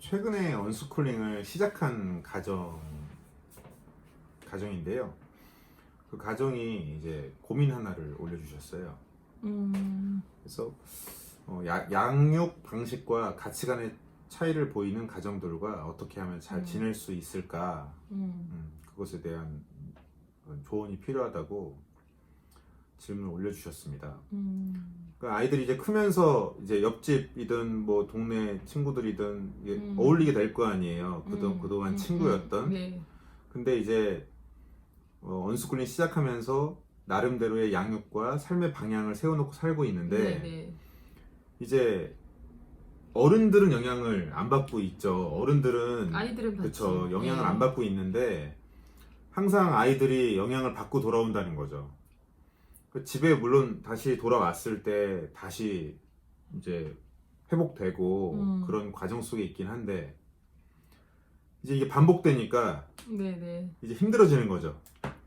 최근에 언스쿨링을 시작한 가정인데요. 그 가정이 이제 고민 하나를 올려주셨어요. 그래서 양육 방식과 가치관의 차이를 보이는 가정들과 어떻게 하면 잘 지낼 수 있을까, 그것에 대한 조언이 필요하다고 질문을 올려주셨습니다. 그러니까 아이들이 이제 크면서 이제 옆집이든 뭐 동네 친구들이든 이게 어울리게 될 거 아니에요. 그동안 친구였던. 네. 근데 이제 언스쿨링 시작하면서 나름대로의 양육과 삶의 방향을 세워놓고 살고 있는데 네. 이제 어른들은 영향을 안 받고 있죠. 어른들은 아이들은 그쵸, 영향을 네. 안 받고 있는데 항상 아이들이 영향을 받고 돌아온다는 거죠. 그 집에 물론 다시 돌아왔을 때 다시 이제 회복되고 그런 과정 속에 있긴 한데 이제 이게 반복되니까 네네. 이제 힘들어지는 거죠.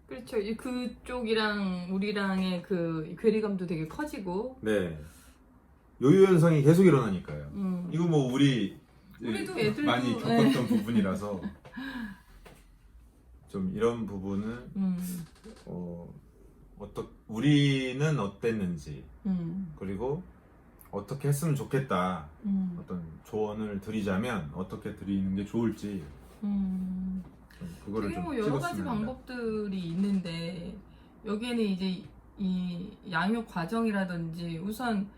그렇죠. 그쪽이랑 우리랑의 그 괴리감도 되게 커지고. 네. 요요 현상이 계속 일어나니까요. 이거 뭐 우리도 애들도 많이 겪었던 부분이라서 좀 이런 부분은 우리는 어땠는지 그리고 어떻게 했으면 좋겠다, 어떤 조언을 드리자면 어떻게 드리는 게 좋을지 좀 그거를 되게 좀 뭐 여러 가지 찍었으면 합니다. 방법들이 있는데 여기에는 이제 이 양육 과정이라든지 우선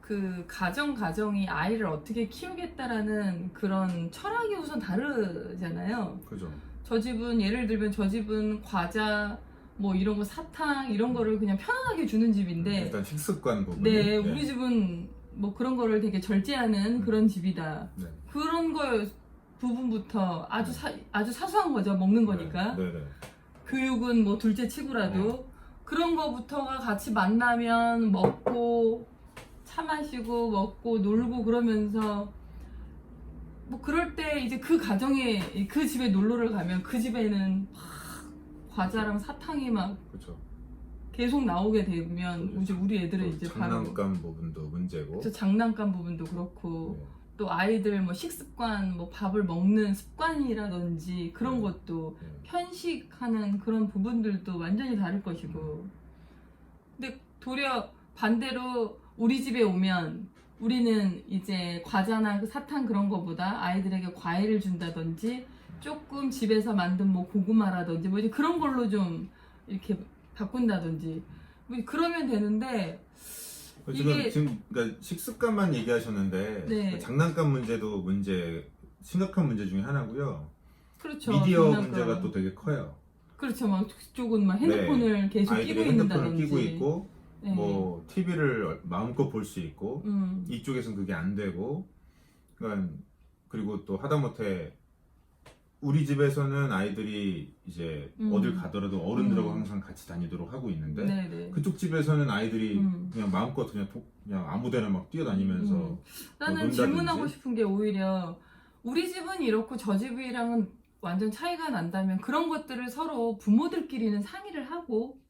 그 가정이 아이를 어떻게 키우겠다라는 그런 철학이 우선 다르잖아요. 그죠? 저 집은 예를 들면 저 집은 과자 뭐 이런 거 사탕 이런 거를 그냥 편안하게 주는 집인데 일단 식습관 부분이 네, 우리 집은 뭐 그런 거를 되게 절제하는 그런 집이다. 네. 그런 거 부분부터 아주 사소한 거죠. 먹는 거니까. 네. 교육은 뭐 둘째 치고라도 그런 거부터가 같이 만나면 먹고 차 마시고 먹고 놀고 그러면서 뭐 그럴 때 이제 그 가정에 그 집에 놀러를 가면 그 집에는 막 과자랑 사탕이 막 그렇죠. 계속 나오게 되면 그렇죠. 이제 우리 애들은 이제 장난감 부분도 문제고. 저 장난감 부분도 그렇고 네. 또 아이들 뭐 식습관 뭐 밥을 먹는 습관이라든지 그런 네. 것도 네. 편식하는 그런 부분들도 완전히 다를 것이고 근데 도리어 반대로 우리 집에 오면 우리는 이제 과자나 그 사탕 그런 거보다 아이들에게 과일을 준다든지 조금 집에서 만든 뭐 고구마라든지 뭐 이제 그런 걸로 좀 이렇게 바꾼다든지 뭐 그러면 되는데 지금 그러니까 식습관만 얘기하셨는데 네. 장난감 문제도 심각한 문제 중에 하나고요. 그렇죠. 미디어 장난감. 문제가 또 되게 커요. 그렇죠. 막 그쪽은 막 핸드폰을 계속 아이들이 끼고 핸드폰을 있는다든지 끼고 있고 네. 뭐 TV를 마음껏 볼 수 있고 이쪽에서는 그게 안 되고 그러니까 그리고 또 하다못해 우리 집에서는 아이들이 이제 어딜 가더라도 어른들하고 항상 같이 다니도록 하고 있는데 네네. 그쪽 집에서는 아이들이 그냥 마음껏 그냥 아무데나 막 뛰어다니면서 나는 논다든지. 질문하고 싶은 게 오히려 우리 집은 이렇고 저 집이랑은 완전 차이가 난다면 그런 것들을 서로 부모들끼리는 상의를 하고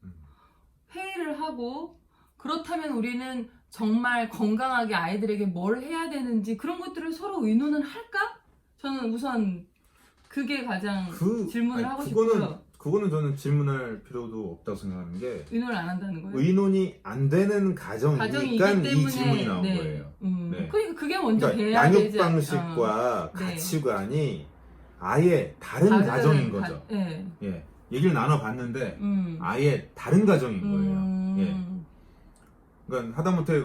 회의를 하고 그렇다면 우리는 정말 건강하게 아이들에게 뭘 해야 되는지 그런 것들을 서로 의논은 할까? 저는 우선 그게 가장 질문을 하고 싶고요. 그거는 저는 질문할 필요도 없다고 생각하는 게 의논을 안 한다는 거예요. 의논이 안 되는 가정이니까 이 질문이 나온 네. 거예요. 네. 그러니까 그게 먼저 그러니까 돼야 양육 되지. 방식과 네. 가치관이 아예 다른 가정인 거죠. 네. 예. 얘기를 나눠봤는데 아예 다른 가정인 거예요. 예. 그러니까 하다못해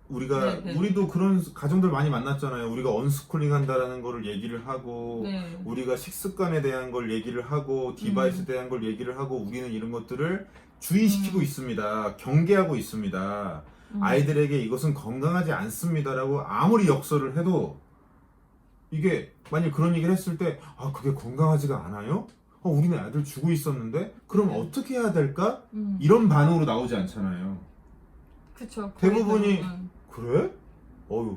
우리가 네. 우리도 그런 가정들 많이 만났잖아요. 우리가 언스쿨링 한다라는 거를 얘기를 하고 네. 우리가 식습관에 대한 걸 얘기를 하고 디바이스에 대한 걸 얘기를 하고 우리는 이런 것들을 주의시키고 있습니다. 경계하고 있습니다. 아이들에게 이것은 건강하지 않습니다라고 아무리 역설을 해도 이게 만약 그런 얘기를 했을 때 그게 건강하지가 않아요? 우리는 애들 주고 있었는데 그럼 어떻게 해야 될까? 이런 반응으로 나오지 않잖아요. 그쵸. 대부분이 그래?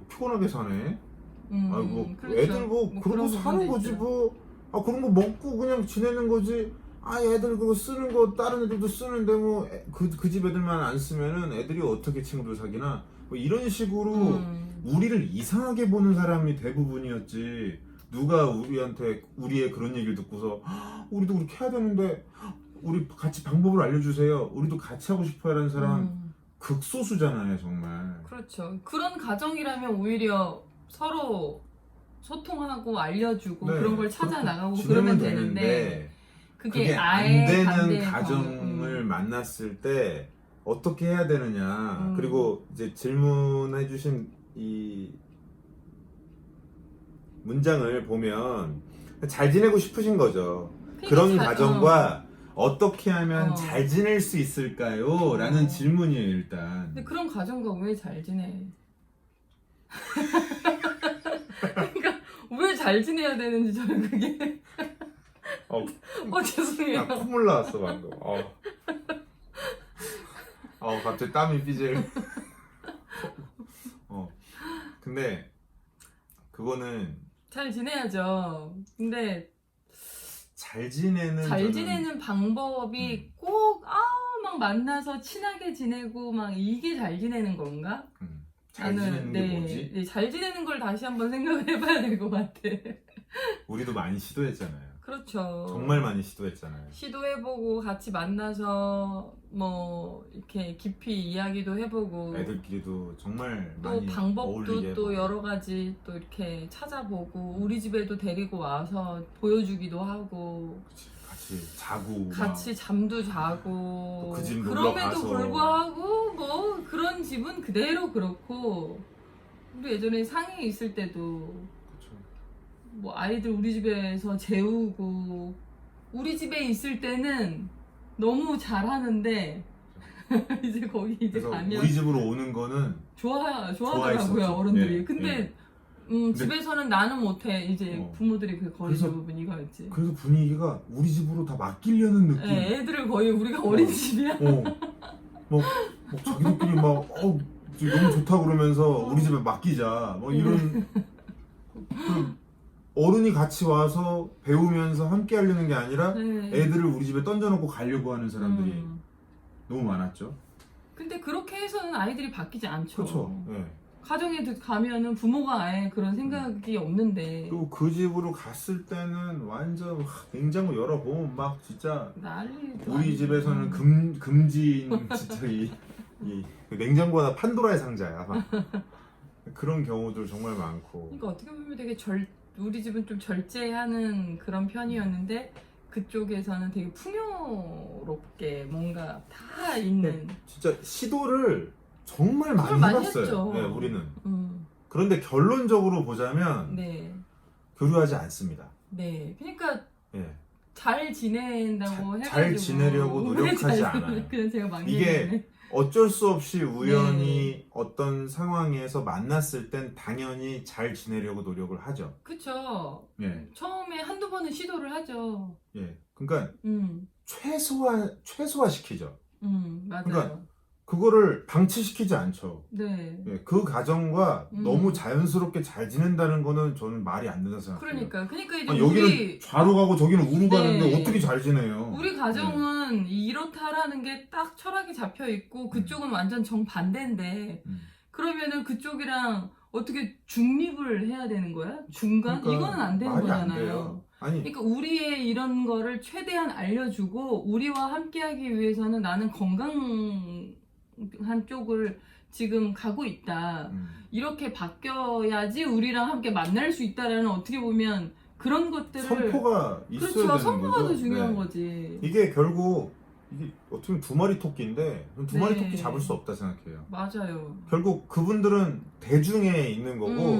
피곤하게 사네. 아이고 그렇죠. 애들 그런 거 사는 거지 뭐. 그런 거 먹고 그냥 지내는 거지. 애들 그거 쓰는 거 다른 애들도 쓰는데 뭐 그 집 애들만 안 쓰면은 애들이 어떻게 친구들 사귀나 뭐 이런 식으로 우리를 이상하게 보는 사람이 대부분이었지. 누가 우리한테 우리의 그런 얘기를 듣고서 우리도 그렇게 해야 되는데 우리 같이 방법을 알려주세요. 우리도 같이 하고 싶어요라는 사람은 극소수잖아요, 정말. 그렇죠. 그런 가정이라면 오히려 서로 소통하고 알려주고 네, 그런 걸 찾아 그렇게 나가고 지내면 그러면 되는데 그게 안 아예 되는 반대의 가정을 만났을 때 어떻게 해야 되느냐. 음. 그리고 이제 질문해주신 이 문장을 보면 잘 지내고 싶으신 거죠. 그러니까 그런 가정과 어떻게 하면 어. 잘 지낼 수 있을까요? 라는 어. 질문이에요, 일단. 근데 그런 가정과 왜 잘 지내? 그러니까 왜 잘 지내야 되는지 저는 그게 죄송해요. 나 콧물 나왔어, 방금. 갑자기 땀이 삐질. 근데 그거는 잘 지내야죠. 근데 잘 지내는 잘 저는 지내는 방법이 꼭 막 만나서 친하게 지내고 막 이게 잘 지내는 건가? 잘 지내는 게 뭐지? 네, 잘 지내는 걸 다시 한번 생각을 해봐야 될 것 같아. 우리도 많이 시도했잖아요. 그렇죠. 정말 많이 시도했잖아요. 시도해보고 같이 만나서 뭐 이렇게 깊이 이야기도 해보고 애들끼리도 정말 또 많이 방법도 어울리게 또 해보고. 여러 가지 또 이렇게 찾아보고 우리 집에도 데리고 와서 보여주기도 하고 같이 자고 같이 잠도 자고 그 집 놀러 그럼에도 가서. 불구하고 뭐 그런 집은 그대로 그렇고 우리 예전에 상해 있을 때도 그쵸. 뭐 아이들 우리 집에서 재우고 우리 집에 있을 때는 너무 잘하는데 이제 거기 이제 그래서 가면 우리 집으로 오는 거는 좋아하더라고요 좋아했었죠. 어른들이. 예, 근데 근데- 집에서는 나는 못해 이제 부모들이 그 거리는 그래서- 부분 이거였지. 그래서 분위기가 우리 집으로 다 맡기려는 느낌. 예, 애들을 거의 우리가 어린이집이야. 뭐 자기들끼리 막 너무 좋다 그러면서 우리 집에 맡기자 뭐 이런 그 어른이 같이 와서 배우면서 함께 하려는 게 아니라 네. 애들을 우리 집에 던져놓고 가려고 하는 사람들이 너무 많았죠. 근데 그렇게 해서는 아이들이 바뀌지 않죠. 그렇죠. 예. 가정에 가면은 부모가 아예 그런 생각이 없는데 그리고 그 집으로 갔을 때는 완전 냉장고 열어보면 막 진짜 난리. 우리 집에서는 금지인 진짜 그 냉장고나 판도라의 상자야. 막. 그런 경우들 정말 많고. 그러니까 어떻게 보면 되게 우리 집은 좀 절제하는 그런 편이었는데 그쪽에서는 되게 풍요롭게 뭔가 다 있는. 진짜 시도를 정말 많이 정말 많이 해봤어요. 했죠. 네, 우리는. 음, 그런데 결론적으로 보자면 네, 교류하지 않습니다. 네. 그러니까 예. 잘 지낸다고 해가지고 잘 지내려고 노력하지 않아요. 그냥 제가 막 이게 얘기했네. 어쩔 수 없이 우연히 네. 어떤 상황에서 만났을 땐 당연히 잘 지내려고 노력을 하죠. 그쵸. 예. 처음에 한두 번은 시도를 하죠. 예. 그러니까 음, 최소화시키죠. 맞아요. 그러니까 그거를 방치시키지 않죠. 네. 예. 그 가정과 음. 너무 자연스럽게 잘 지낸다는 거는 저는 말이 안 된다고 생각해요. 그러니까 이제 여기는 좌로 가고 저기는 우로 네. 가는데 어떻게 잘 지내요? 우리 가정은 이렇다라는 게 딱 철학이 잡혀 있고 그쪽은 완전 정반대인데 그러면은 그쪽이랑 어떻게 중립을 해야 되는 거야? 중간? 그러니까 이거는 안 되는 말이 안 거잖아요. 돼요. 아니 그러니까 우리의 이런 거를 최대한 알려주고 우리와 함께하기 위해서는 나는 건강한 쪽을 지금 가고 있다. 이렇게 바뀌어야지 우리랑 함께 만날 수 있다라는 어떻게 보면 그런 것들을 선포가 있어야 그렇죠. 되는 선포가 거죠. 더 중요한 네. 거지. 이게 결국 이게 어떻게 보면 두 마리 토끼인데 두 마리 네. 토끼 잡을 수 없다 생각해요. 맞아요. 결국 그분들은 대중에 있는 거고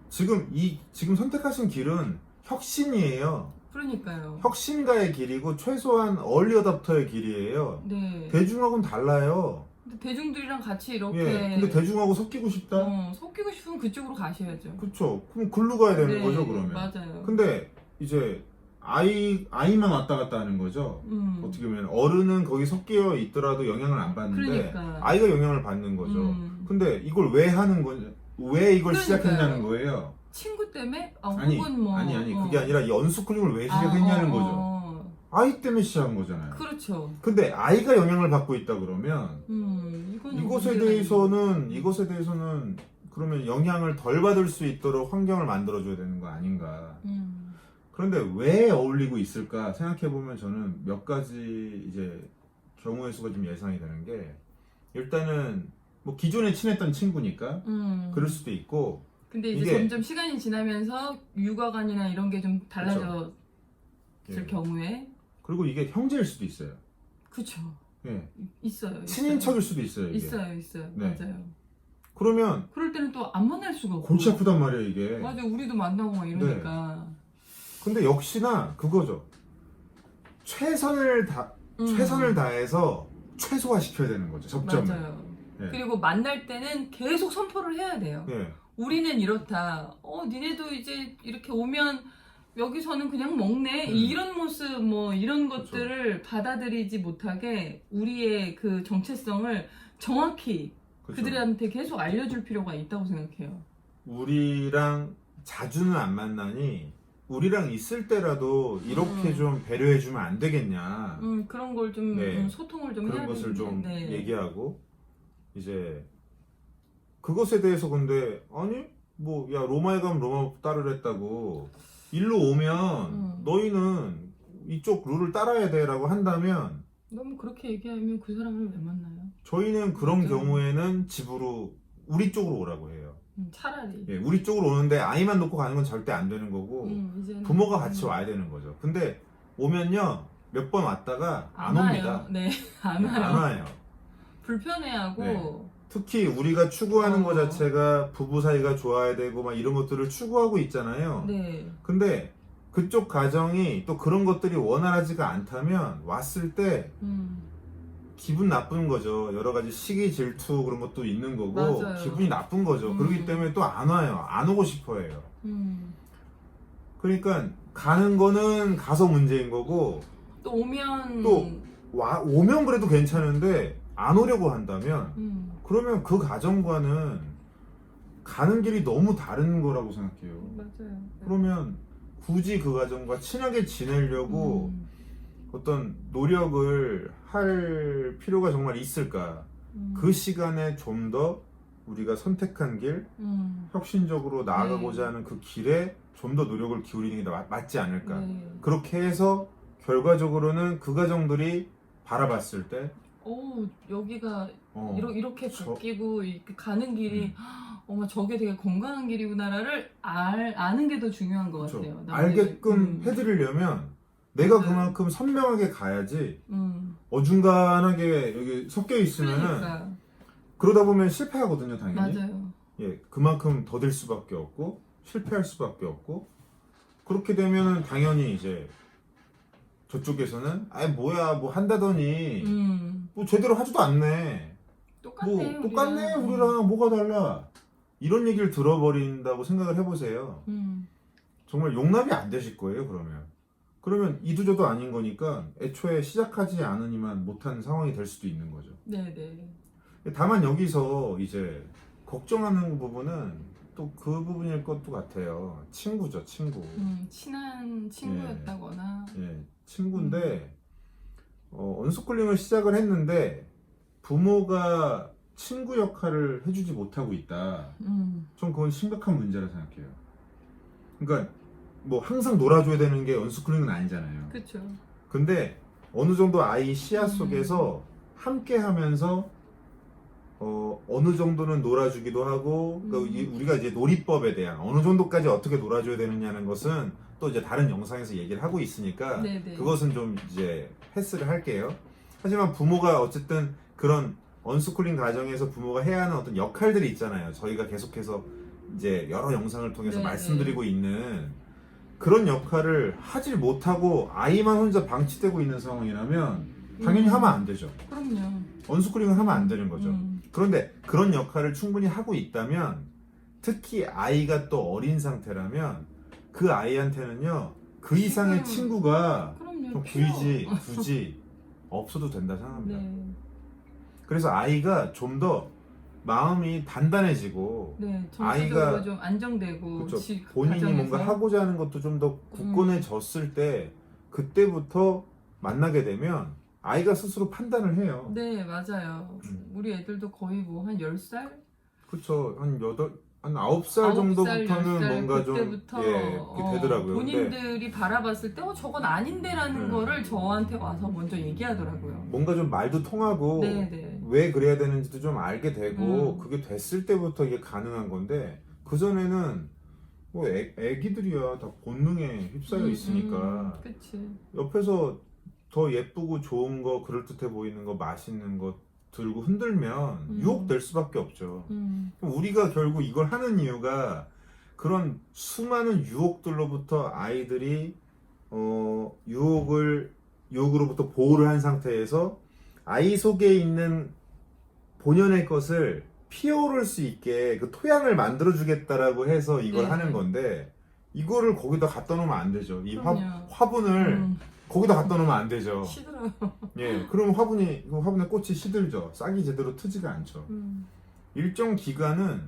지금 선택하신 길은 혁신이에요. 그러니까요. 혁신가의 길이고 최소한 얼리 어답터의 길이에요. 네. 대중하고는 달라요. 근데 대중들이랑 같이 이렇게 예. 근데 대중하고 섞이고 싶다? 섞이고 싶으면 그쪽으로 가셔야죠. 그렇죠. 그럼 글로 가야 되는 네, 거죠, 그러면. 맞아요. 근데 이제 아이만 왔다 갔다 하는 거죠. 어떻게 보면 어른은 거기 섞여 있더라도 영향을 안 받는데 그러니까. 아이가 영향을 받는 거죠. 근데 이걸 왜 하는 거냐? 왜 이걸 그러니까요. 시작했냐는 거예요. 친구 때문에? 아니, 혹은 뭐 그게 아니라 연수클릭을 왜 시작했냐는 거죠. 아이 때문에 시작한 거잖아요. 그렇죠. 근데 아이가 영향을 받고 있다 그러면 이거는 이것에 문제가 대해서는 그러면 영향을 덜 받을 수 있도록 환경을 만들어줘야 되는 거 아닌가. 그런데 왜 어울리고 있을까 생각해보면 저는 몇 가지 이제 경우의 수가 좀 예상이 되는 게, 일단은 뭐 기존에 친했던 친구니까 그럴 수도 있고, 근데 이제 이게- 점점 시간이 지나면서 육아관이나 이런 게 좀 달라졌을 예. 경우에 그리고 이게 형제일 수도 있어요. 그쵸. 예. 있어요. 친인척일 수도 있어요. 이게. 있어요. 네. 맞아요. 그러면 그럴 때는 또 안 만날 수가 없고. 골치 아프단 말이에요 이게. 맞아, 우리도 만나고 막 이러니까. 근데 역시나 그거죠. 최선을 다해서 최소화 시켜야 되는 거죠. 접점을. 맞아요. 예. 그리고 만날 때는 계속 선포를 해야 돼요. 예. 우리는 이렇다. 니네도 이제 이렇게 오면 여기서는 그냥 먹네. 이런 모습, 뭐 이런 그쵸. 것들을 받아들이지 못하게 우리의 그 정체성을 정확히 그렇죠. 그들한테 계속 알려줄 필요가 있다고 생각해요. 우리랑 자주는 안 만나니 우리랑 있을 때라도 이렇게 좀 배려해주면 안 되겠냐. 그런 걸 좀 네. 소통을 좀 그런 해야 것을 좀 되는데. 네. 얘기하고, 이제 그것에 대해서 근데 아니 뭐 야 로마에 가면 로마법 따르랬다고 일로 오면 너희는 이쪽 룰을 따라야 돼라고 한다면, 너무 그렇게 얘기하면 그 사람을 왜 만나요? 저희는 그런 맞아요. 경우에는 집으로 우리 쪽으로 오라고 해요. 차라리. 예, 우리 쪽으로 오는데 아이만 놓고 가는 건 절대 안 되는 거고 이제는 부모가 같이 와야 되는 거죠. 근데 오면요 몇 번 왔다가 안 옵니다. 와요. 네, 안 네, 와요. 안 와요. 불편해하고. 네. 특히 우리가 추구하는 것 자체가 부부 사이가 좋아야 되고 막 이런 것들을 추구하고 있잖아요. 네. 근데 그쪽 가정이 또 그런 것들이 원활하지가 않다면 왔을 때 기분 나쁜 거죠. 여러 가지 시기 질투 그런 것도 있는 거고 맞아요. 기분이 나쁜 거죠. 그렇기 때문에 또 안 와요. 안 오고 싶어 해요. 그러니까 가는 거는 가서 문제인 거고, 또 오면 또 오면 그래도 괜찮은데 안 오려고 한다면 그러면 그 가정과는 가는 길이 너무 다른 거라고 생각해요. 맞아요. 그러면 굳이 그 가정과 친하게 지내려고 어떤 노력을 할 필요가 정말 있을까? 그 시간에 좀 더 우리가 선택한 길, 혁신적으로 나아가고자 네. 하는 그 길에 좀 더 노력을 기울이는 게 맞지 않을까? 네. 그렇게 해서 결과적으로는 그 가정들이 바라봤을 때 여기가 어, 이렇게 저- 바뀌고 이렇게 가는 길이 어머 저게 되게 건강한 길이구나를 아는 게 더 중요한 것 그렇죠. 같아요. 알게끔 해드리려면 내가 맞아요. 그만큼 선명하게 가야지 어중간하게 여기 섞여 있으면은 그러니까 그러다 보면 실패하거든요, 당연히. 맞아요. 예, 그만큼 더딜 수밖에 없고 실패할 수밖에 없고, 그렇게 되면은 당연히 이제 저쪽에서는 아이 뭐야 뭐 한다더니 뭐 제대로 하지도 않네, 똑같네. 뭐 똑같네 우리랑. 우리랑 뭐가 달라, 이런 얘기를 들어버린다고 생각을 해보세요. 정말 용납이 안 되실 거예요. 그러면 이도저도 아닌 거니까 애초에 시작하지 않으니만 못한 상황이 될 수도 있는 거죠. 네네. 다만 여기서 이제 걱정하는 부분은 또 그 부분일 것도 같아요. 친구죠, 친구. 친한 친구였다거나. 예, 친구인데 언스쿨링을 시작을 했는데 부모가 친구 역할을 해주지 못하고 있다. 전 그건 심각한 문제라 생각해요. 그러니까 뭐 항상 놀아줘야 되는 게 언스쿨링은 아니잖아요. 그렇죠. 근데 어느 정도 아이 시야 속에서 함께 하면서 어느 정도는 놀아주기도 하고, 우리가 이제 놀이법에 대한 어느 정도까지 어떻게 놀아줘야 되느냐는 것은 또 이제 다른 영상에서 얘기를 하고 있으니까 네네. 그것은 좀 이제 패스를 할게요. 하지만 부모가 어쨌든 그런 언스쿨링 가정에서 부모가 해야 하는 어떤 역할들이 있잖아요. 저희가 계속해서 이제 여러 영상을 통해서 네네. 말씀드리고 있는 그런 역할을 하질 못하고 아이만 혼자 방치되고 있는 상황이라면 당연히 하면 안 되죠. 그럼요. 언스쿨링을 하면 안 되는 거죠. 그런데 그런 역할을 충분히 하고 있다면, 특히 아이가 또 어린 상태라면 그 아이한테는요 그 이상의 친구가 그럼요. 좀 필요. 굳이 없어도 된다 생각합니다. 네. 그래서 아이가 좀 더 마음이 단단해지고, 네. 아이가 정서적으로 좀 안정되고 그렇죠. 지- 본인이 가정에서. 뭔가 하고자 하는 것도 좀 더 굳건해졌을 때 그때부터 만나게 되면 아이가 스스로 판단을 해요. 네, 맞아요. 우리 애들도 거의 뭐 한 10살? 그쵸. 한 9살 9살, 정도부터는 10살 뭔가 좀 그때부터 그게 되더라고요. 근데 본인들이 바라봤을 때 저건 아닌데라는 네. 거를 저한테 와서 먼저 얘기하더라고요. 뭔가 좀 말도 통하고 네네. 왜 그래야 되는지도 좀 알게 되고 음. 그게 됐을 때부터 이게 가능한 건데 그전에는 뭐 애기들이야 다 본능에 휩싸여 있으니까 그치. 옆에서 더 예쁘고 좋은 거 그럴듯해 보이는 거 맛있는 거 들고 흔들면 유혹될 수밖에 없죠. 그럼 우리가 결국 이걸 하는 이유가 그런 수많은 유혹들로부터 아이들이 유혹으로부터 보호를 한 상태에서 아이 속에 있는 본연의 것을 피어오를 수 있게 그 토양을 만들어 주겠다라고 해서 이걸 네. 하는 건데 이거를 거기다 갖다 놓으면 안 되죠. 이 그럼요. 화분을 거기다 갖다 놓으면 안 되죠. 시들어요. 예, 그럼 화분의 꽃이 시들죠. 싹이 제대로 트지가 않죠. 일정 기간은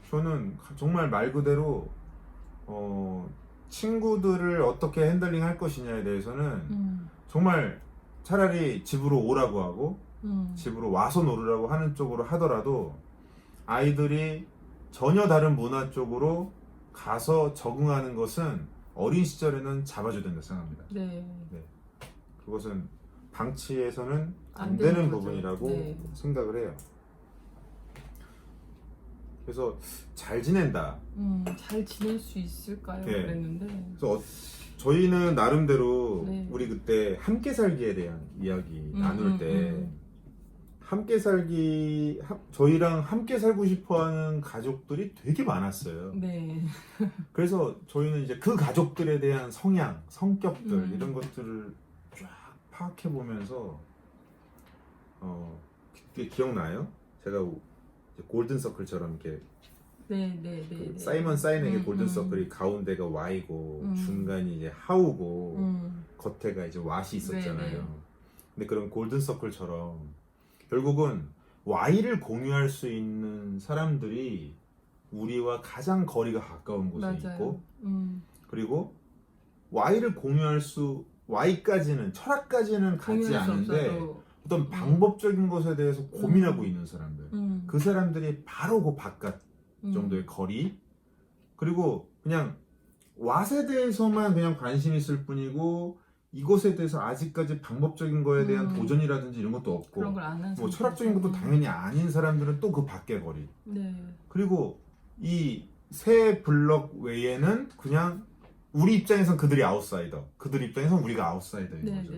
저는 정말 말 그대로 친구들을 어떻게 핸들링 할 것이냐에 대해서는 정말 차라리 집으로 오라고 하고 집으로 와서 놀으라고 하는 쪽으로 하더라도 아이들이 전혀 다른 문화 쪽으로 가서 적응하는 것은 어린 시절에는 잡아줘야 된다고 생각합니다. 네. 그것은 방치해서는 안 안 되는 되는 거죠. 부분이라고 네. 생각을 해요. 그래서 잘 지낸다. 잘 지낼 수 있을까요? 네. 그랬는데. 그래서 저희는 나름대로 네. 우리 그때 함께 살기에 대한 이야기 나눌 때 함께 살기 저희랑 함께 살고 싶어하는 가족들이 되게 많았어요. 네. 그래서 저희는 이제 그 가족들에 대한 성향, 성격들 이런 것들을 쫙 파악해 보면서 그때 기억나요? 제가 이제 골든 서클처럼 이렇게 네. 사이먼 사인에게 골든 서클이 가운데가 Y고 중간이 이제 하우고 겉에가 이제 왓이 있었잖아요. 네. 근데 그런 골든 서클처럼 결국은 Y를 공유할 수 있는 사람들이 우리와 가장 거리가 가까운 곳에 맞아요. 있고 그리고 Y까지는 철학까지는 가지 공유할 수 않는데 없어도. 어떤 방법적인 것에 대해서 고민하고 있는 사람들 그 사람들이 바로 그 바깥 정도의 거리 그리고 그냥 왓에 대해서만 그냥 관심이 있을 뿐이고 이것에 대해서 아직까지 방법적인 거에 대한 도전이라든지 이런 것도 없고 그런 걸 안 하는 뭐 철학적인 것도 당연히 아닌 사람들은 또 그 밖의 거리 네. 그리고 이 세 블럭 외에는 그냥 우리 입장에선 그들이 아웃사이더 그들 입장에선 우리가 아웃사이더인 거죠.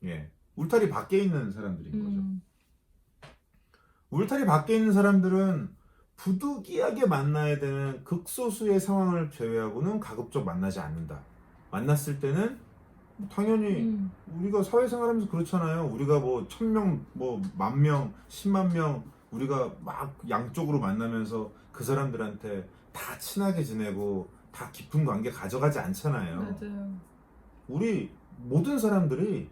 예, 울타리 밖에 있는 사람들인 거죠. 울타리 밖에 있는 사람들은 부득이하게 만나야 되는 극소수의 상황을 제외하고는 가급적 만나지 않는다. 만났을 때는 당연히 우리가 사회생활하면서 그렇잖아요. 우리가 뭐 1000명, 뭐 10,000명, 10만 명 우리가 막 양쪽으로 만나면서 그 사람들한테 다 친하게 지내고 다 깊은 관계 가져가지 않잖아요. 맞아요. 우리 모든 사람들이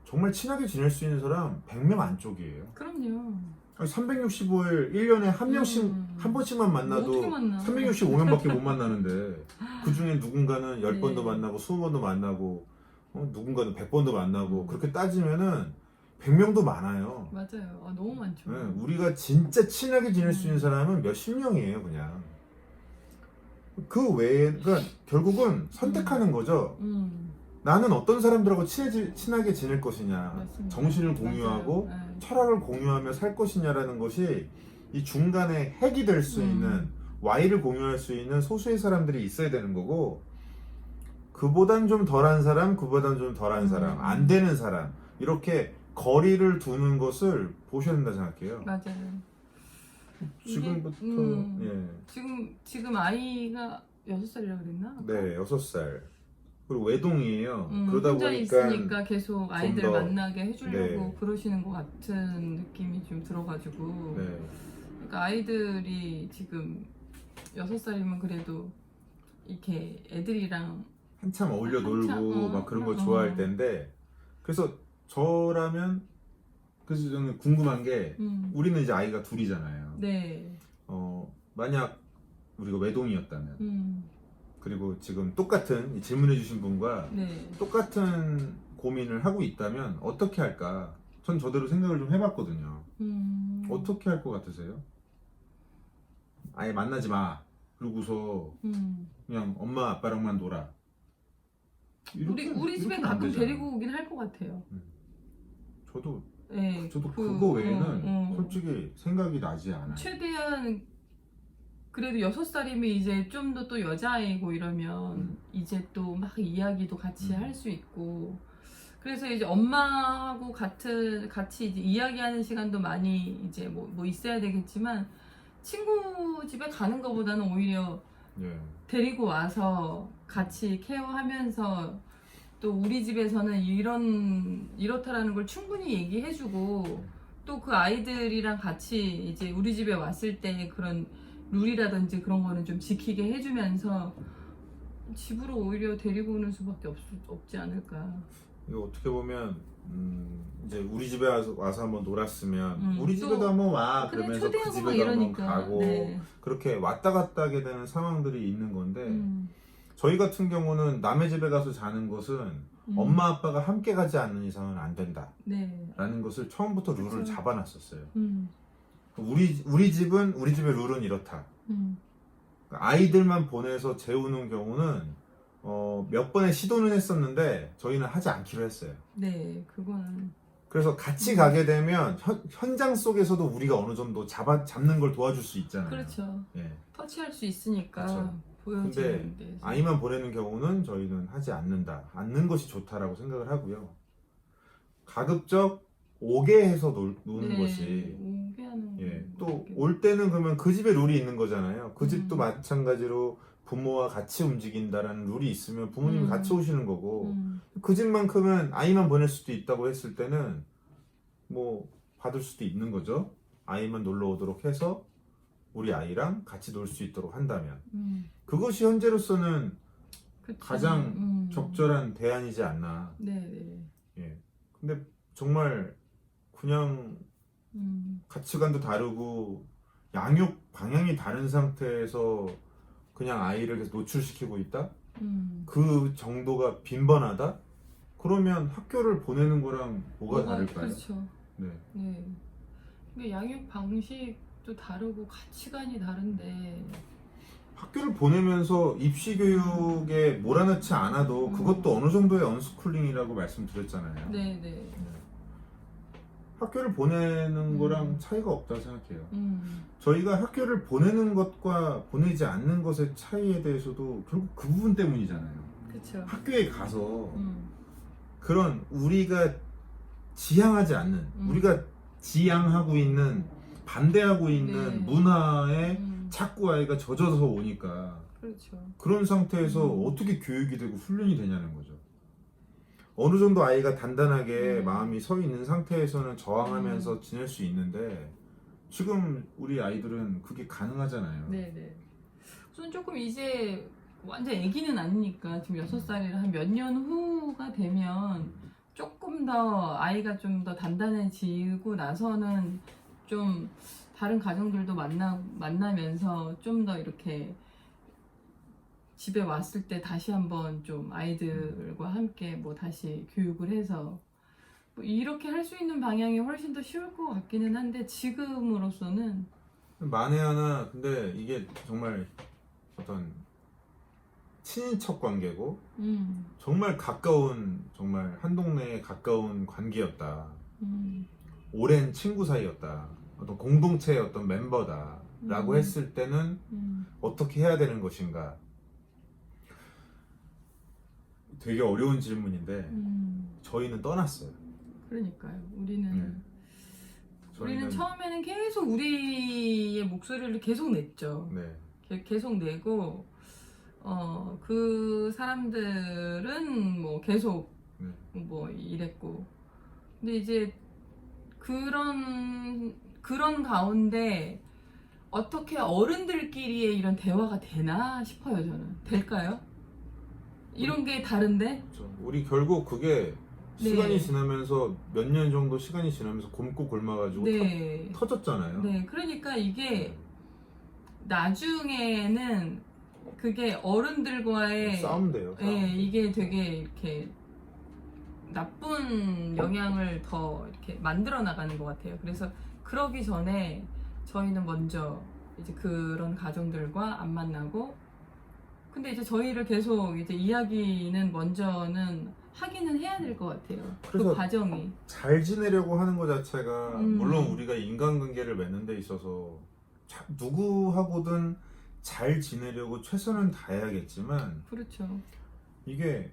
정말 친하게 지낼 수 있는 사람 100명 안쪽이에요. 그럼요. 365일 1년에 한 명씩 한 번씩만 만나도 어떻게 만나? 365명밖에 못 만나는데 그 중에 누군가는 10번도 네. 만나고 20번도 만나고 누군가는 100번도 만나고 그렇게 따지면은 100명도 많아요. 맞아요. 너무 많죠. 네, 우리가 진짜 친하게 지낼 수 있는 사람은 몇십 명이에요, 그냥. 그 외에 그러니까 결국은 선택하는 거죠. 나는 어떤 사람들하고 친하게 지낼 것이냐, 맞습니다. 정신을 공유하고 맞아요. 네. 철학을 공유하며 살 것이냐라는 것이 이 중간에 핵이 될 수 있는 Y를 공유할 수 있는 소수의 사람들이 있어야 되는 거고 그보단 좀 덜한 사람, 그보단 좀 덜한 사람, 안 되는 사람 이렇게 거리를 두는 것을 보셔야 된다 생각해요. 맞아요. 지금부터 예. 지금 아이가 6살이라고 그랬나? 아까? 네, 6살. 그리고 외동이에요. 그러다 혼자 보니까 있으니까 계속 아이들 더, 만나게 해주려고 네. 그러시는 것 같은 느낌이 좀 들어가지고 네. 그러니까 아이들이 지금 6살이면 그래도 이렇게 애들이랑 한참 어울려 한참, 놀고 막 그런 걸 좋아할 때인데 그래서 저라면 그래서 저는 궁금한 게 우리는 이제 아이가 둘이잖아요. 네. 만약 우리가 외동이었다면 그리고 지금 똑같은 이 질문해 주신 분과 네. 똑같은 고민을 하고 있다면 어떻게 할까? 전 저대로 생각을 좀 해봤거든요. 어떻게 할 것 같으세요? 아예 만나지 마. 그러고서 그냥 엄마 아빠랑만 놀아. 우리 집에 이렇게는 안 가끔 되잖아요. 데리고 오긴 할 것 같아요. 저도 네, 그거 외에는 솔직히 생각이 나지 않아요. 최대한 그래도 6살이면 이제 좀 더 또 여자아이고 이러면 이제 또 막 이야기도 같이 할 수 있고, 그래서 이제 엄마하고 같이 이제 이야기하는 시간도 많이 이제 뭐 있어야 되겠지만, 친구 집에 가는 것보다는 오히려 예. 데리고 와서 같이 케어하면서, 또 우리 집에서는 이렇다라는 걸 충분히 얘기해주고, 또 그 아이들이랑 같이 이제 우리 집에 왔을 때 그런 룰이라든지 그런 거는 좀 지키게 해주면서 집으로 오히려 데리고 오는 수밖에 없지 않을까. 이거 어떻게 보면 이제 우리 집에 와서 한번 놀았으면 우리 또 집에도 한번 와 그래, 그러면서 그 초대하고 막 집에도 한번 이러니까. 가고 네. 그렇게 왔다 갔다 하게 되는 상황들이 있는 건데, 음. 저희 같은 경우는 남의 집에 가서 자는 것은 엄마 아빠가 함께 가지 않는 이상은 안 된다 네. 라는 것을 처음부터 룰을 그쵸. 잡아놨었어요. 음. 우리 집의 룰은 이렇다. 아이들만 보내서 재우는 경우는 몇 번의 시도는 했었는데 저희는 하지 않기로 했어요. 네, 그거는. 그래서 같이 가게 되면 현장 속에서도 우리가 어느 정도 잡는 걸 도와줄 수 있잖아요. 그렇죠. 예. 터치할 수 있으니까 그렇죠. 보여지는데. 아이만 보내는 경우는 저희는 하지 않는 것이 좋다라고 생각을 하고요. 가급적 오게 해서 노는 네, 것이, 오게 하는 예, 거. 또 올 때는 그러면 그 집에 룰이 있는 거잖아요. 그 집도 음. 마찬가지로 부모와 같이 움직인다라는 룰이 있으면 부모님이 같이 오시는 거고, 그 집만큼은 아이만 보낼 수도 있다고 했을 때는 뭐 받을 수도 있는 거죠. 아이만 놀러 오도록 해서 우리 아이랑 같이 놀 수 있도록 한다면 그것이 현재로서는 그쵸. 가장 적절한 대안이지 않나. 네네. 예. 근데 정말 그냥 가치관도 다르고 양육 방향이 다른 상태에서 그냥 아이를 계속 노출시키고 있다? 그 정도가 빈번하다? 그러면 학교를 보내는 거랑 뭐가 다를까요? 그렇죠. 네. 네. 그러니까 양육 방식도 다르고 가치관이 다른데. 학교를 보내면서 입시 교육에 몰아넣지 않아도 그것도 어느 정도의 언스쿨링이라고 말씀드렸잖아요. 네네. 학교를 보내는 거랑 차이가 없다고 생각해요. 음. 저희가 학교를 보내는 것과 보내지 않는 것의 차이에 대해서도 결국 그 부분 때문이잖아요. 그렇죠. 학교에 가서 그런 우리가 지향하지 않는, 우리가 지향하고 있는, 반대하고 있는 네. 문화에 자꾸 아이가 젖어서 오니까 그렇죠. 그런 상태에서 어떻게 교육이 되고 훈련이 되냐는 거죠. 어느 정도 아이가 단단하게 마음이 서 있는 상태에서는 저항하면서 지낼 수 있는데, 지금 우리 아이들은 그게 가능하잖아요. 네네. 우선 조금 이제 완전 애기는 아니니까 지금 6살이라 한 몇 년 후가 되면 조금 더 아이가 좀 더 단단해지고 나서는 좀 다른 가정들도 만나면서 좀 더 이렇게 집에 왔을 때 다시 한번 좀 아이들과 함께 뭐 다시 교육을 해서 뭐 이렇게 할 수 있는 방향이 훨씬 더 쉬울 것 같기는 한데, 지금으로서는 만에 하나 근데 이게 정말 어떤 친인척 관계고 정말 가까운, 정말 한 동네에 가까운 관계였다. 오랜 친구 사이였다. 어떤 공동체의 어떤 멤버다 라고 했을 때는 어떻게 해야 되는 것인가? 되게 어려운 질문인데 저희는 떠났어요. 그러니까요. 우리는 저희는 처음에는 계속 우리의 목소리를 계속 냈죠. 네. 계속 내고 그 사람들은 뭐 계속 뭐 이랬고, 근데 이제 그런 가운데 어떻게 어른들끼리의 이런 대화가 되나 싶어요. 저는 될까요? 이런 게 다른데? 그렇죠. 우리 결국 그게 시간이 지나면서 몇 년 정도 시간이 지나면서 곰고 곪아가지고 터졌잖아요. 네, 그러니까 이게 나중에는 그게 어른들과의 싸움 돼요. 이게 되게 이렇게 나쁜 영향을 더 이렇게 만들어 나가는 것 같아요. 그래서 그러기 전에 저희는 먼저 이제 그런 가정들과 안 만나고, 근데 이제 저희를 계속 이제 이야기는 먼저는 하기는 해야 될 것 같아요. 그 그래서 과정이. 잘 지내려고 하는 것 자체가 음. 물론 우리가 인간관계를 맺는 데 있어서 누구하고든 잘 지내려고 최선은 다해야겠지만 그렇죠. 이게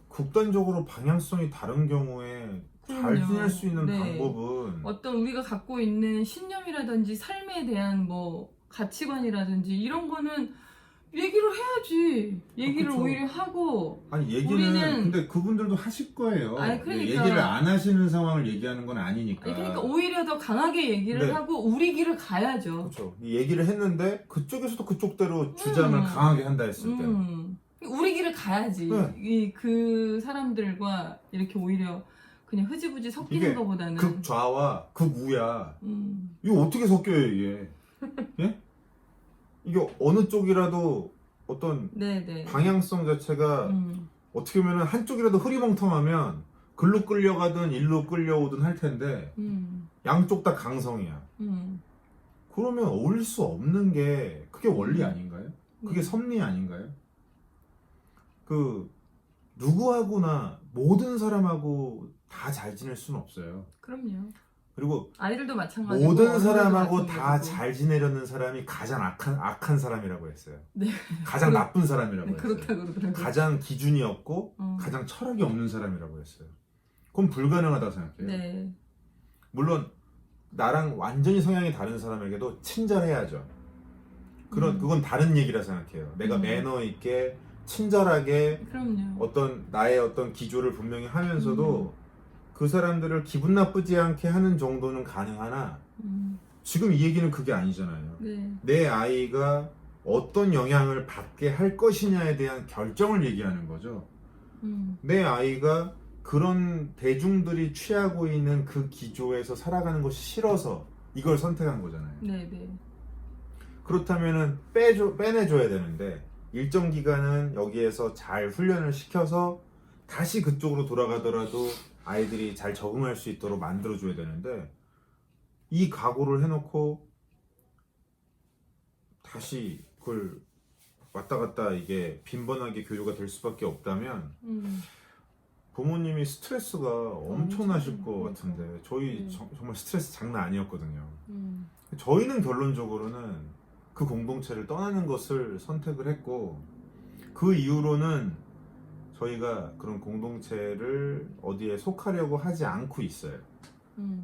극단적으로 방향성이 다른 경우에 잘 그럼요. 지낼 수 있는 네. 방법은 어떤 우리가 갖고 있는 신념이라든지 삶에 대한 뭐 가치관이라든지 이런 거는 얘기를 해야지. 얘기를 그쵸. 오히려 하고. 아니 얘기는 우리는- 근데 그분들도 하실 거예요. 아니, 그러니까. 얘기를 안 하시는 상황을 얘기하는 건 아니니까. 그러니까 오히려 더 강하게 얘기를 네. 하고 우리 길을 가야죠. 그렇죠. 이 얘기를 했는데 그쪽에서도 그쪽대로 주장을 강하게 한다 했을 때 우리 길을 가야지. 네. 그 사람들과 이렇게 오히려 그냥 흐지부지 섞이는 이게 것보다는. 극좌와 극우야. 음. 이거 어떻게 섞여요 이게? 예? 이게 어느 쪽이라도 어떤 네네. 방향성 자체가 어떻게 보면 한쪽이라도 흐리멍텅하면 글로 끌려가든 일로 끌려오든 할 텐데 양쪽 다 강성이야. 그러면 어울릴 수 없는 게 그게 원리 아닌가요? 그게 섭리 아닌가요? 그 누구하고나 모든 사람하고 다 잘 지낼 수는 없어요. 그럼요. 그리고 아이들도 마찬가지고 모든 사람하고 마찬가지고. 다 잘 지내려는 사람이 가장 악한 사람이라고 했어요. 네. 가장 나쁜 사람이라고 네, 했어요. 그렇다고 그러더라고요. 가장 기준이 없고 어. 가장 철학이 없는 사람이라고 했어요. 그건 불가능하다고 생각해요. 네. 물론 나랑 완전히 성향이 다른 사람에게도 친절해야죠. 그건 다른 얘기라 생각해요. 내가 매너 있게 친절하게 그럼요. 어떤 나의 어떤 기조를 분명히 하면서도 그 사람들을 기분 나쁘지 않게 하는 정도는 가능하나 지금 이 얘기는 그게 아니잖아요. 네. 내 아이가 어떤 영향을 받게 할 것이냐에 대한 결정을 얘기하는 거죠. 내 아이가 그런 대중들이 취하고 있는 그 기조에서 살아가는 것이 싫어서 이걸 선택한 거잖아요. 네네. 그렇다면은 빼내줘야 되는데 일정 기간은 여기에서 잘 훈련을 시켜서 다시 그쪽으로 돌아가더라도 아이들이 잘 적응할 수 있도록 만들어줘야 되는데 이 각오를 해놓고 다시 그걸 왔다 갔다 이게 빈번하게 교류가 될 수밖에 없다면 부모님이 스트레스가 엄청나실 것 같은데 저희 정말 스트레스 장난 아니었거든요. 저희는 결론적으로는 그 공동체를 떠나는 것을 선택을 했고 그 이후로는 저희가 그런 공동체를 어디에 속하려고 하지 않고 있어요.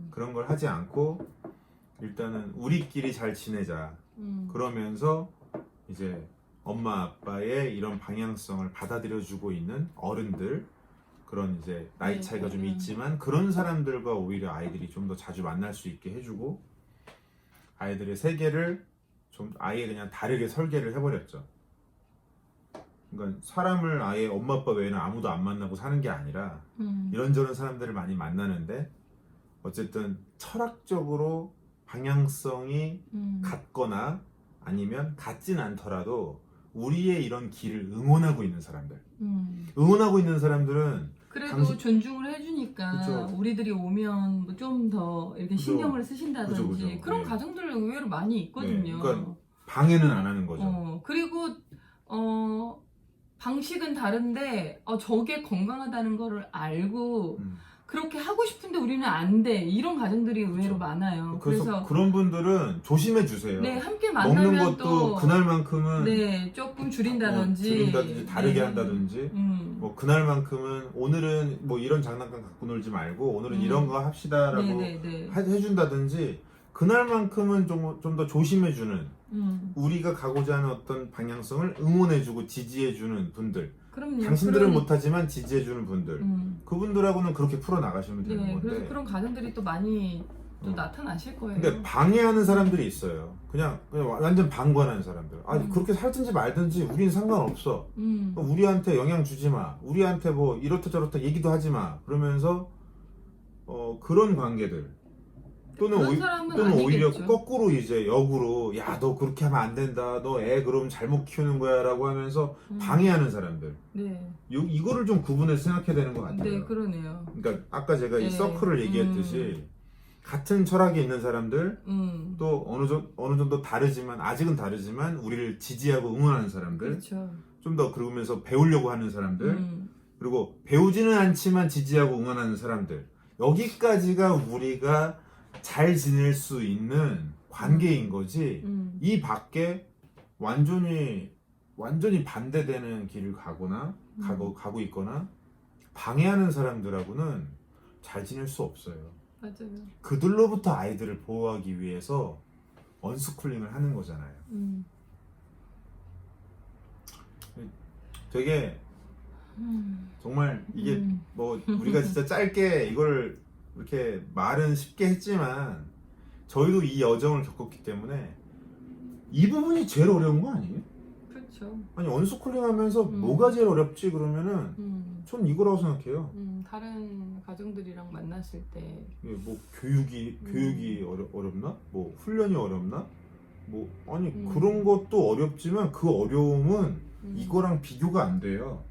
그런 걸 하지 않고 일단은 우리끼리 잘 지내자. 그러면서 이제 엄마 아빠의 이런 방향성을 받아들여주고 있는 어른들 그런 이제 나이 차이가 좀 있지만 그런 사람들과 오히려 아이들이 좀 더 자주 만날 수 있게 해주고 아이들의 세계를 좀 아예 그냥 다르게 설계를 해버렸죠. 그러니까 사람을 아예 엄마 아빠 외에는 아무도 안 만나고 사는 게 아니라 이런저런 사람들을 많이 만나는데 어쨌든 철학적으로 방향성이 같거나 아니면 같진 않더라도 우리의 이런 길을 응원하고 있는 사람들 응원하고 있는 사람들은 그래도 존중을 해주니까 그쵸. 우리들이 오면 뭐 좀 더 이렇게 그죠. 신경을 쓰신다든지 그죠. 그런 네. 가정들 의외로 많이 있거든요. 네, 그러니까 방해는 안 하는 거죠. 그리고 방식은 다른데 저게 건강하다는 거를 알고 그렇게 하고 싶은데 우리는 안 돼. 이런 가정들이 의외로 그쵸. 많아요. 그래서 그런 분들은 조심해 주세요. 네, 함께 먹는 만나면 것도 또 그날만큼은 네, 조금 줄인다든지 줄인다든지 다르게 네. 한다든지 뭐 그날만큼은 오늘은 뭐 이런 장난감 갖고 놀지 말고 오늘은 이런 거 합시다라고 해준다든지 그날만큼은 좀 더 조심해주는 우리가 가고자 하는 어떤 방향성을 응원해주고 지지해주는 분들 그럼요. 당신들은 못하지만 지지해주는 분들 그분들하고는 그렇게 풀어나가시면 되는 네, 건데 그래서 그런 가정들이 또 많이 또 나타나실 거예요. 근데 방해하는 사람들이 있어요. 그냥 완전 방관하는 사람들. 아니 그렇게 살든지 말든지 우리는 상관없어. 우리한테 영향 주지 마. 우리한테 뭐 이렇다 저렇다 얘기도 하지 마. 그러면서 그런 관계들 또는 오히려 거꾸로 이제 역으로 야 너 그렇게 하면 안 된다. 너 애 그럼 잘못 키우는 거야라고 하면서 방해하는 사람들. 네. 이거를 좀 구분해서 생각해야 되는 것 같아요. 네, 그러네요. 그러니까 아까 제가 이 서클을 얘기했듯이 같은 철학이 있는 사람들, 음. 또 어느 정도 다르지만 아직은 다르지만 우리를 지지하고 응원하는 사람들, 그렇죠. 좀 더 그러면서 배우려고 하는 사람들, 음. 그리고 배우지는 않지만 지지하고 응원하는 사람들, 여기까지가 우리가 잘 지낼 수 있는 관계인 거지. 이 밖에 완전히 반대되는 길을 가고 있거나 방해하는 사람들하고는 잘 지낼 수 없어요. 맞아요. 그들로부터 아이들을 보호하기 위해서 언스쿨링을 하는 거잖아요. 되게 정말 이게 뭐 우리가 진짜 짧게 이걸 이렇게 말은 쉽게 했지만 저희도 이 여정을 겪었기 때문에 이 부분이 제일 어려운 거 아니에요? 그렇죠. 아니 언스쿨링 하면서 뭐가 제일 어렵지 그러면은 전 이거라고 생각해요. 다른 가정들이랑 만났을 때 이게 뭐 교육이 어렵나? 뭐 훈련이 어렵나? 뭐 아니 그런 것도 어렵지만 그 어려움은 이거랑 비교가 안 돼요.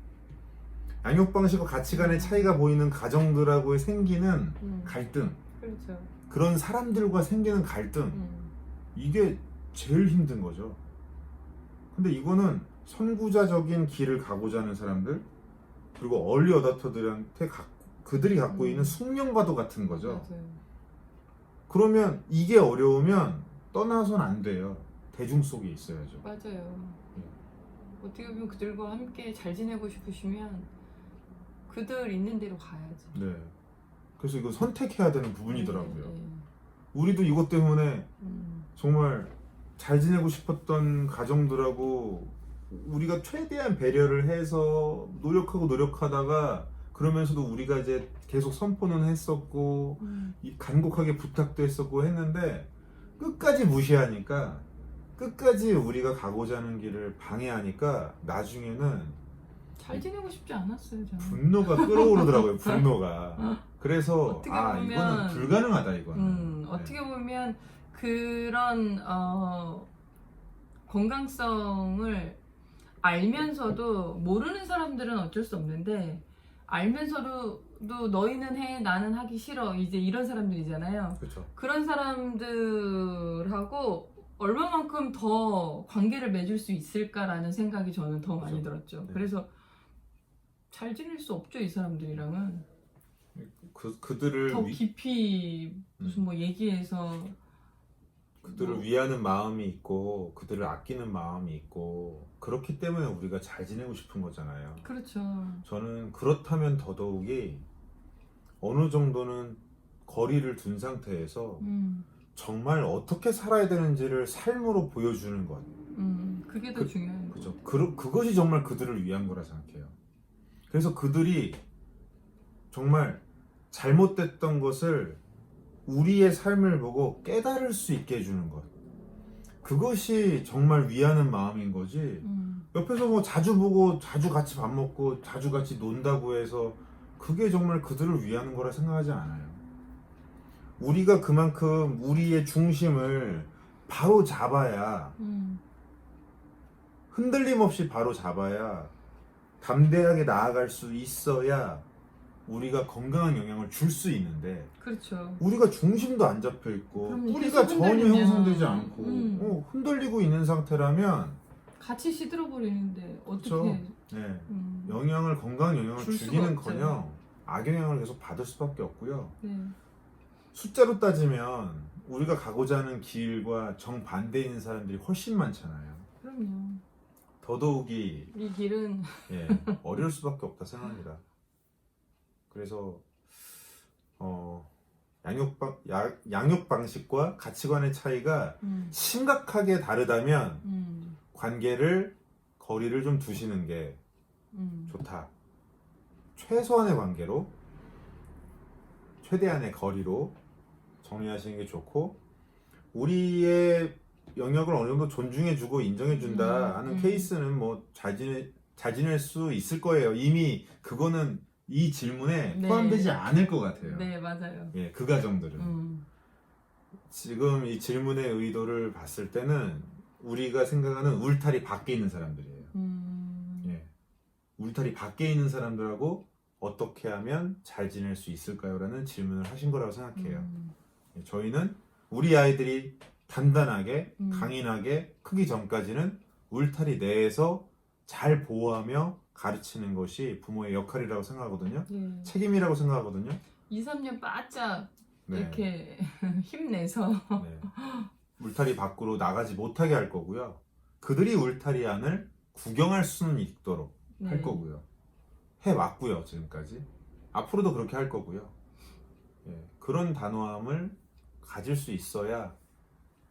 양육 방식과 가치관의 차이가 보이는 가정들하고의 생기는 갈등, 그렇죠. 그런 사람들과 생기는 갈등, 이게 제일 힘든 거죠. 근데 이거는 선구자적인 길을 가고자 하는 사람들, 그리고 얼리 어답터들한테 그들이 갖고 있는 숙명과도 같은 거죠. 맞아요. 그러면 이게 어려우면 떠나선 안 돼요. 대중 속에 있어야죠. 맞아요. 어떻게 보면 그들과 함께 잘 지내고 싶으시면 그들 있는 데로 가야지. 네. 그래서 이거 선택해야 되는 부분이더라고요. 네. 우리도 이것 때문에 음. 정말 잘 지내고 싶었던 가정들하고 우리가 최대한 배려를 해서 노력하다가 그러면서도 우리가 이제 계속 선포는 했었고 간곡하게 부탁도 했었고 했는데 끝까지 무시하니까, 끝까지 우리가 가고자 하는 길을 방해하니까 나중에는 잘 지내고 싶지 않았어요, 저는. 분노가 끓어오르더라고요. 분노가. 그래서 어떻게 이거는 보면 불가능하다 이거는. 어떻게 보면 그런 건강성을 알면서도 모르는 사람들은 어쩔 수 없는데, 알면서도 너희는 해 나는 하기 싫어 이제 이런 사람들이잖아요. 그렇죠. 그런 사람들하고 얼마만큼 더 관계를 맺을 수 있을까라는 생각이 저는 더 많이 들었죠. 네. 그래서 잘 지낼 수 없죠, 이 사람들이랑은. 그들을 더 깊이 무슨 뭐 얘기해서 그들을 뭐. 위하는 마음이 있고 그들을 아끼는 마음이 있고 그렇기 때문에 우리가 잘 지내고 싶은 거잖아요. 그렇죠. 저는 그렇다면 더더욱이 어느 정도는 거리를 둔 상태에서 정말 어떻게 살아야 되는지를 삶으로 보여주는 것. 그게 더 중요해요. 그죠. 그것이 정말 그들을 위한 거라 생각해요. 그래서 그들이 정말 잘못됐던 것을 우리의 삶을 보고 깨달을 수 있게 해주는 것. 그것이 정말 위하는 마음인 거지. 옆에서 뭐 자주 보고 자주 같이 밥 먹고 자주 같이 논다고 해서 그게 정말 그들을 위하는 거라 생각하지 않아요. 우리가 그만큼 우리의 중심을 바로 잡아야, 흔들림 없이 바로 잡아야 담대하게 나아갈 수 있어야 우리가 건강한 영향을 줄 수 있는데, 그렇죠. 우리가 중심도 안 잡혀 있고 그럼요. 뿌리가 계속 전혀 흔들리면. 형성되지 않고 흔들리고 있는 상태라면 같이 시들어 버리는데 어떻게? 그렇죠. 네. 건강한 영향을 줄 수가 주기는커녕 악영향을 계속 받을 수밖에 없고요. 네. 숫자로 따지면 우리가 가고자 하는 길과 정반대인 사람들이 훨씬 많잖아요. 그럼요. 더더욱이 이 길은 어려울 수밖에 없다 생각합니다. 그래서 양육 방식과 가치관의 차이가 심각하게 다르다면 거리를 좀 두시는 게 좋다. 최소한의 관계로, 최대한의 거리로 정리하시는 게 좋고, 우리의 영역을 어느 정도 존중해주고 인정해준다 하는 케이스는 뭐 잘 지낼 수 있을 거예요. 이미 그거는 이 질문에 네. 포함되지 않을 것 같아요. 네, 맞아요. 예, 그 가정들은. 지금 이 질문의 의도를 봤을 때는 우리가 생각하는 울타리 밖에 있는 사람들이에요. 예, 울타리 밖에 있는 사람들하고 어떻게 하면 잘 지낼 수 있을까요? 라는 질문을 하신 거라고 생각해요. 저희는 우리 아이들이 단단하게 음. 강인하게 크기 전까지는 울타리 내에서 잘 보호하며 가르치는 것이 부모의 역할이라고 생각하거든요. 예. 책임이라고 생각하거든요. 2, 3년 바짝 네. 이렇게 힘내서 네. 울타리 밖으로 나가지 못하게 할 거고요. 그들이 울타리 안을 구경할 수는 있도록 할 네. 거고요. 해왔고요, 지금까지. 앞으로도 그렇게 할 거고요. 예, 그런 단호함을 가질 수 있어야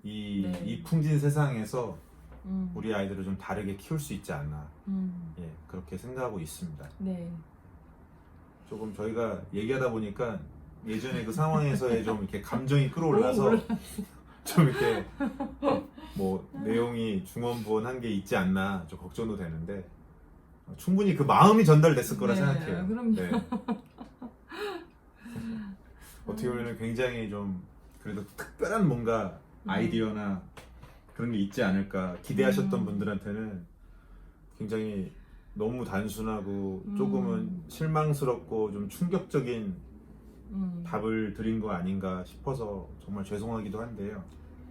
네. 이 풍진 세상에서 음. 우리 아이들을 좀 다르게 키울 수 있지 않나. 음. 예, 그렇게 생각하고 있습니다. 네. 조금 저희가 얘기하다 보니까 예전에 그 상황에서의 좀 이렇게 감정이 끌어올라서 올라- 좀 이렇게 뭐 내용이 중언부언한 게 있지 않나 좀 걱정도 되는데 충분히 그 마음이 전달됐을 거라 네, 생각해요. 그럼요. 네. 어떻게 보면 굉장히 좀 그래도 특별한 뭔가 아이디어나 그런 게 있지 않을까 기대하셨던 분들한테는 굉장히 너무 단순하고 조금은 실망스럽고 좀 충격적인 답을 드린 거 아닌가 싶어서 정말 죄송하기도 한데요.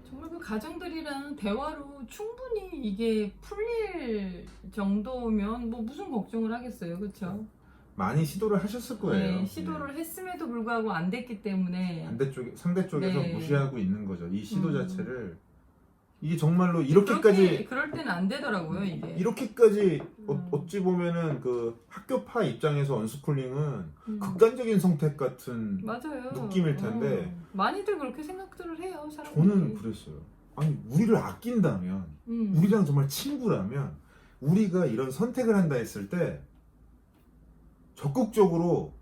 정말 그 가정들이랑 대화로 충분히 이게 풀릴 정도면 뭐 무슨 걱정을 하겠어요, 그렇죠? 많이 시도를 하셨을 거예요. 네, 시도를 했음에도 불구하고 안 됐기 때문에 반대 쪽에 상대 쪽에서 네. 무시하고 있는 거죠. 이 시도 자체를 이게 정말로 이렇게까지 그럴 때는 안 되더라고요, 이게. 이렇게까지 어찌 보면은 그 학교파 입장에서 언스쿨링은 극단적인 선택 같은 맞아요. 느낌일 텐데 많이들 그렇게 생각들을 해요, 사람들이. 저는 그랬어요. 아니 우리를 아낀다면 우리랑 정말 친구라면 우리가 이런 선택을 한다 했을 때 적극적으로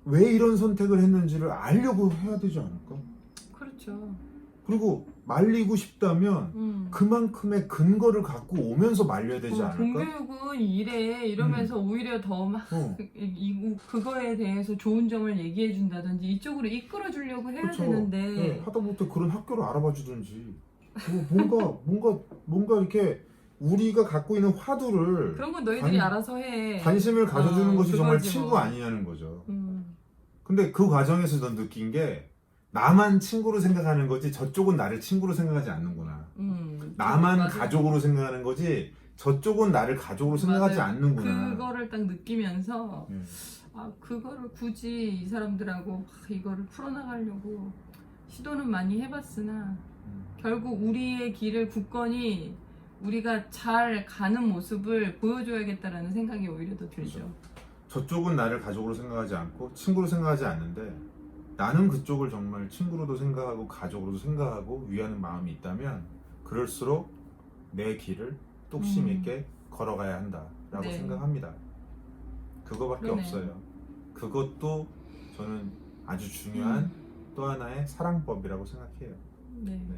왜 이런 선택을 했는지를 알려고 해야 되지 않을까? 그렇죠. 그리고 말리고 싶다면 그만큼의 근거를 갖고 오면서 말려야 되지 않을까? 공교육은 이래 이러면서 오히려 더 막 그거에 대해서 좋은 점을 얘기해 준다든지 이쪽으로 이끌어 주려고 해야 그렇죠. 되는데 네, 하다못해 그런 학교를 알아봐 주든지 뭔가 이렇게 우리가 갖고 있는 화두를 그런 건 너희들이 알아서 해. 관심을 가져주는 것이 정말 그거지 친구 뭐. 아니냐는 거죠. 근데 그 과정에서 전 느낀 게 나만 친구로 생각하는 거지 저쪽은 나를 친구로 생각하지 않는구나. 나만 맞아. 가족으로 생각하는 거지 저쪽은 나를 가족으로 생각하지 맞아요. 않는구나. 그거를 딱 느끼면서 예. 그거를 굳이 이 사람들하고 이거를 풀어나가려고 시도는 많이 해봤으나 결국 우리의 길을 굳건히 우리가 잘 가는 모습을 보여줘야겠다라는 생각이 오히려 더 들죠. 그렇죠. 저쪽은 나를 가족으로 생각하지 않고 친구로 생각하지 않는데 나는 그쪽을 정말 친구로도 생각하고 가족으로도 생각하고 위하는 마음이 있다면 그럴수록 내 길을 뚝심 있게 걸어가야 한다라고 네. 생각합니다. 그거밖에 그러네요. 없어요. 그것도 저는 아주 중요한 또 하나의 사랑법이라고 생각해요. 네. 네.